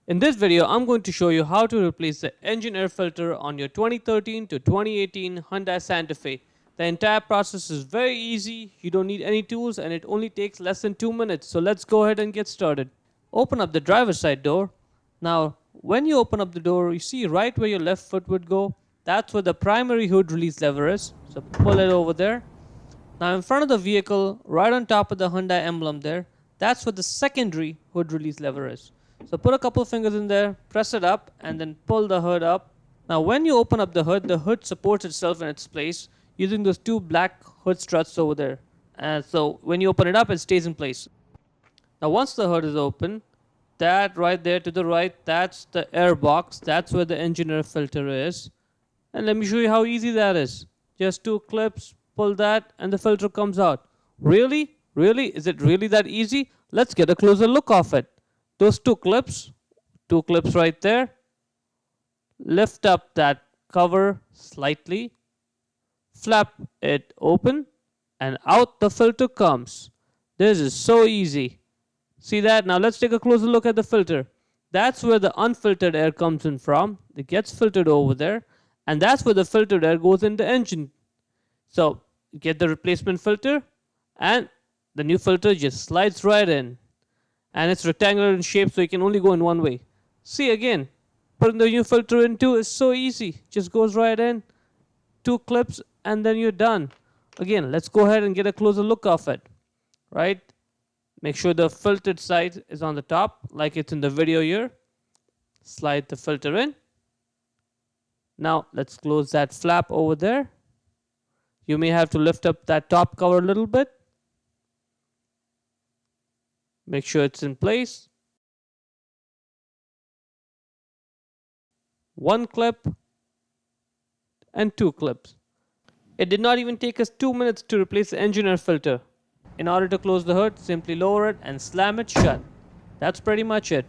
In this video, I'm going to show you how to replace the engine air filter on your 2013 to 2018 Hyundai Santa Fe. The entire process is very easy, you don't need any tools, and it only takes less than 2 minutes. So let's go ahead and get started. Open up the driver's side door. Now, when you open up the door, you see right where your left foot would go. That's where the primary hood release lever is. So pull it over there. Now in front of the vehicle, right on top of the Hyundai emblem there, that's where the secondary hood release lever is. So put a couple fingers in there, press it up, and then pull the hood up. Now when you open up the hood supports itself in its place using those two black hood struts over there. And so when you open it up, it stays in place. Now once the hood is open, that right there to the right, that's the air box. That's where the engine air filter is. And let me show you how easy that is. Just two clips, pull that, and the filter comes out. Really? Really? Is it really that easy? Let's get a closer look of it. Those two clips right there. Lift up that cover slightly, flap it open, and out the filter comes. This is so easy. See that? Now let's take a closer look at the filter. That's where the unfiltered air comes in from. It gets filtered over there, and that's where the filtered air goes in the engine. So get the replacement filter, and the new filter just slides right in. And it's rectangular in shape, so you can only go in one way. See again, putting the new filter in too is so easy. Just goes right in, two clips, and then you're done. Again, let's go ahead and get a closer look of it. Right? Make sure the filtered side is on the top, like it's in the video here. Slide the filter in. Now let's close that flap over there. You may have to lift up that top cover a little bit. Make sure it's in place. One clip and two clips. It did not even take us 2 minutes to replace the engine air filter. In order to close the hood, simply lower it and slam it shut. That's pretty much it.